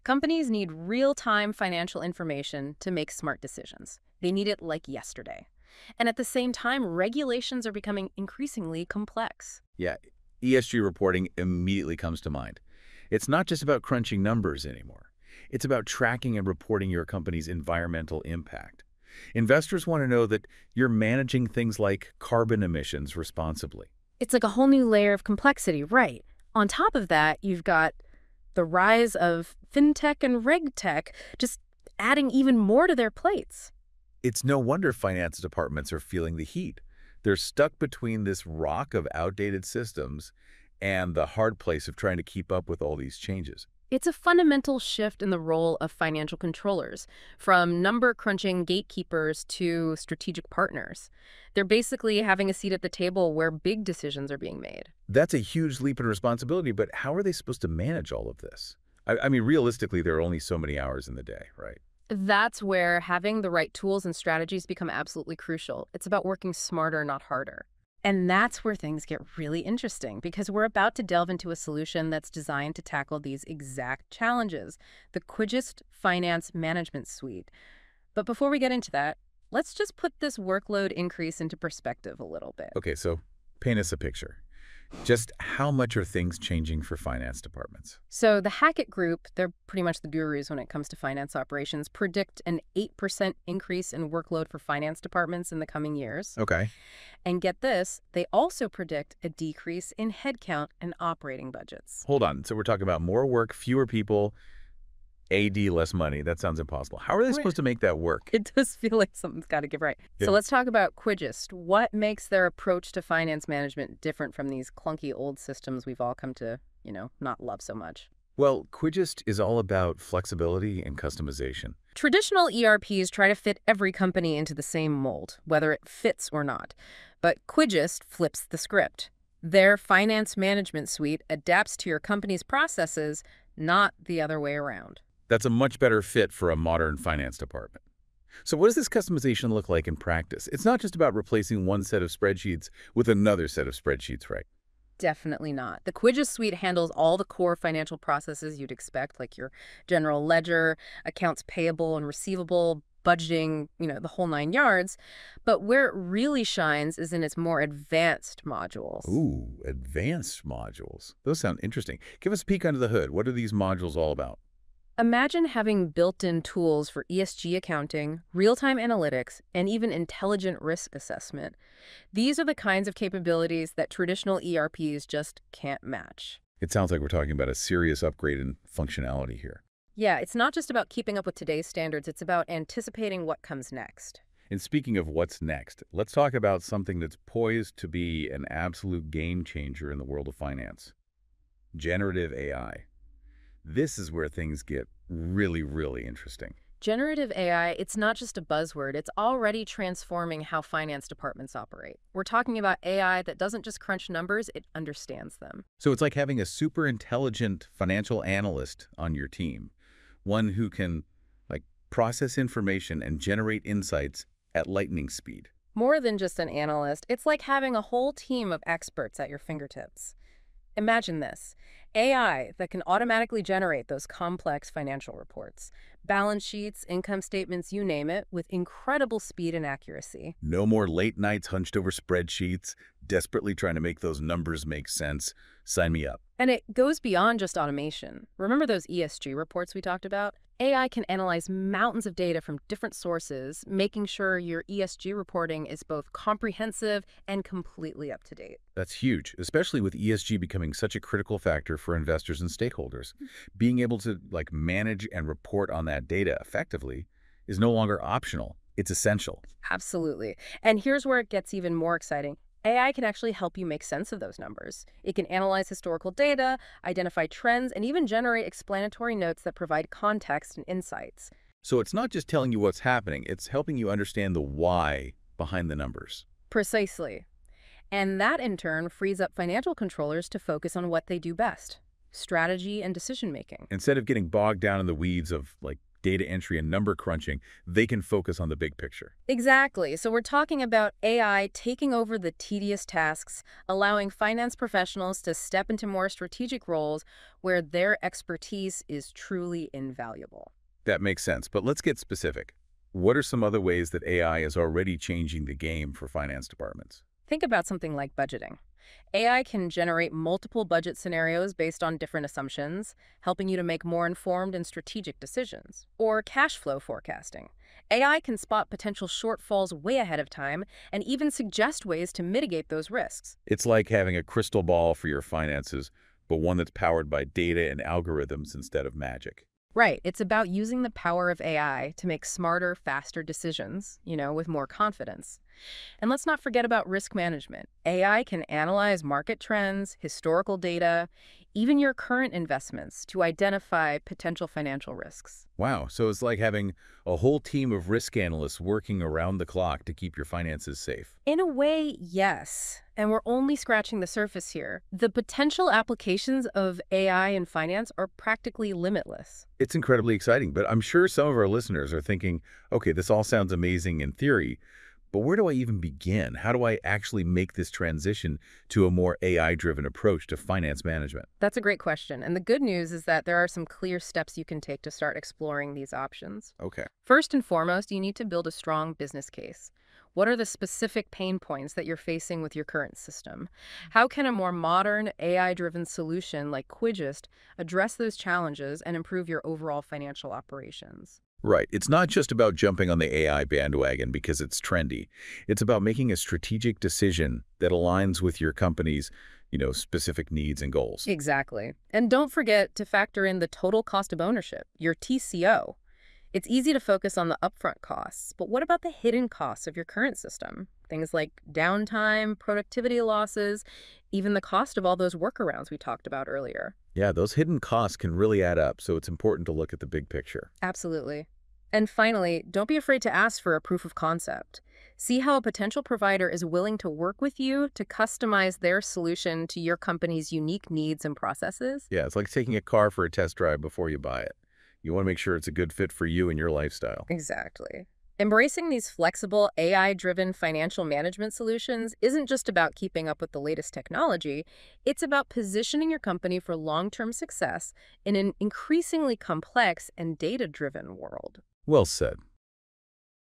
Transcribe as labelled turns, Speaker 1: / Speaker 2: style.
Speaker 1: Companies need real-time financial information to make smart decisions. They need it like yesterday. And at the same time, regulations are becoming increasingly complex.
Speaker 2: Yeah, ESG reporting immediately comes to mind. It's not just about crunching numbers anymore. It's about tracking and reporting your company's environmental impact. Investors want to know that you're managing things like carbon emissions responsibly.
Speaker 1: It's like a whole new layer of complexity, right? On top of that, you've got the rise of fintech and regtech just adding even more to their plates.
Speaker 2: It's no wonder finance departments are feeling the heat. They're stuck between this rock of outdated systems and the hard place of trying to keep up with all these changes.
Speaker 1: It's a fundamental shift in the role of financial controllers, from number-crunching gatekeepers to strategic partners. They're basically having a seat at the table where big decisions are being made.
Speaker 2: That's a huge leap in responsibility, but how are they supposed to manage all of this? I mean, realistically, there are only so many hours in the day, right?
Speaker 1: That's where having the right tools and strategies become absolutely crucial. It's about working smarter, not harder. And that's where things get really interesting, because we're about to delve into a solution that's designed to tackle these exact challenges, the Quigist Finance Management Suite. But before we get into that, let's just put this workload increase into perspective a little bit.
Speaker 2: Okay, so paint us a picture. Just how much are things changing for finance departments?
Speaker 1: So the Hackett Group, they're pretty much the gurus when it comes to finance operations, predict an 8% increase in workload for finance departments in the coming years.
Speaker 2: Okay.
Speaker 1: And get this, they also predict a decrease in headcount and operating budgets.
Speaker 2: Hold on. So we're talking about more work, fewer people, AD less money. That sounds impossible. How are they supposed to make that work?
Speaker 1: It does feel like something's got to give right.
Speaker 2: Yeah.
Speaker 1: So let's talk about Quigist. What makes their approach to finance management different from these clunky old systems we've all come to, not love so much?
Speaker 2: Well, Quigist is all about flexibility and customization.
Speaker 1: Traditional ERPs try to fit every company into the same mold, whether it fits or not. But Quigist flips the script. Their finance management suite adapts to your company's processes, not the other way around.
Speaker 2: That's a much better fit for a modern finance department. So what does this customization look like in practice? It's not just about replacing one set of spreadsheets with another set of spreadsheets, right?
Speaker 1: Definitely not. The Quigist suite handles all the core financial processes you'd expect, like your general ledger, accounts payable and receivable, budgeting, the whole 9 yards. But where it really shines is in its more advanced modules.
Speaker 2: Ooh, advanced modules. Those sound interesting. Give us a peek under the hood. What are these modules all about?
Speaker 1: Imagine having built-in tools for ESG accounting, real-time analytics, and even intelligent risk assessment. These are the kinds of capabilities that traditional ERPs just can't match.
Speaker 2: It sounds like we're talking about a serious upgrade in functionality here.
Speaker 1: Yeah, it's not just about keeping up with today's standards, it's about anticipating what comes next.
Speaker 2: And speaking of what's next, let's talk about something that's poised to be an absolute game changer in the world of finance. Generative AI. This is where things get really, really interesting.
Speaker 1: Generative AI, it's not just a buzzword, it's already transforming how finance departments operate. We're talking about AI that doesn't just crunch numbers, it understands them.
Speaker 2: So it's like having a super intelligent financial analyst on your team, one who can process information and generate insights at lightning speed.
Speaker 1: More than just an analyst, it's like having a whole team of experts at your fingertips. Imagine this. AI that can automatically generate those complex financial reports, balance sheets, income statements, you name it, with incredible speed and accuracy.
Speaker 2: No more late nights hunched over spreadsheets, desperately trying to make those numbers make sense. Sign me up.
Speaker 1: And it goes beyond just automation. Remember those ESG reports we talked about? AI can analyze mountains of data from different sources, making sure your ESG reporting is both comprehensive and completely up to date.
Speaker 2: That's huge, especially with ESG becoming such a critical factor for investors and stakeholders. Being able to manage and report on that data effectively is no longer optional. It's essential.
Speaker 1: Absolutely. And here's where it gets even more exciting. AI can actually help you make sense of those numbers. It can analyze historical data, identify trends, and even generate explanatory notes that provide context and insights.
Speaker 2: So it's not just telling you what's happening, it's helping you understand the why behind the numbers.
Speaker 1: Precisely. And that, in turn, frees up financial controllers to focus on what they do best: strategy and decision-making.
Speaker 2: Instead of getting bogged down in the weeds of data entry and number crunching, they can focus on the big picture.
Speaker 1: Exactly. So we're talking about AI taking over the tedious tasks, allowing finance professionals to step into more strategic roles where their expertise is truly invaluable.
Speaker 2: That makes sense, but let's get specific. What are some other ways that AI is already changing the game for finance departments?
Speaker 1: Think about something like budgeting. AI can generate multiple budget scenarios based on different assumptions, helping you to make more informed and strategic decisions. Or cash flow forecasting. AI can spot potential shortfalls way ahead of time and even suggest ways to mitigate those risks.
Speaker 2: It's like having a crystal ball for your finances, but one that's powered by data and algorithms instead of magic.
Speaker 1: Right, it's about using the power of AI to make smarter, faster decisions, with more confidence. And let's not forget about risk management. AI can analyze market trends, historical data, even your current investments to identify potential financial risks.
Speaker 2: Wow, so it's like having a whole team of risk analysts working around the clock to keep your finances safe.
Speaker 1: In a way, yes. And we're only scratching the surface here. The potential applications of AI in finance are practically limitless.
Speaker 2: It's incredibly exciting, but I'm sure some of our listeners are thinking, okay, this all sounds amazing in theory, but where do I even begin? How do I actually make this transition to a more AI-driven approach to finance management?
Speaker 1: That's a great question. And the good news is that there are some clear steps you can take to start exploring these options.
Speaker 2: Okay.
Speaker 1: First and foremost, you need to build a strong business case. What are the specific pain points that you're facing with your current system? How can a more modern, AI-driven solution like Quigist address those challenges and improve your overall financial operations?
Speaker 2: Right. It's not just about jumping on the AI bandwagon because it's trendy. It's about making a strategic decision that aligns with your company's, specific needs and goals.
Speaker 1: Exactly. And don't forget to factor in the total cost of ownership, your TCO. It's easy to focus on the upfront costs, but what about the hidden costs of your current system? Things like downtime, productivity losses, even the cost of all those workarounds we talked about earlier.
Speaker 2: Yeah, those hidden costs can really add up, so it's important to look at the big picture.
Speaker 1: Absolutely. And finally, don't be afraid to ask for a proof of concept. See how a potential provider is willing to work with you to customize their solution to your company's unique needs and processes.
Speaker 2: Yeah, it's like taking a car for a test drive before you buy it. You want to make sure it's a good fit for you and your lifestyle.
Speaker 1: Exactly. Embracing these flexible, AI-driven financial management solutions isn't just about keeping up with the latest technology. It's about positioning your company for long-term success in an increasingly complex and data-driven world.
Speaker 2: Well said.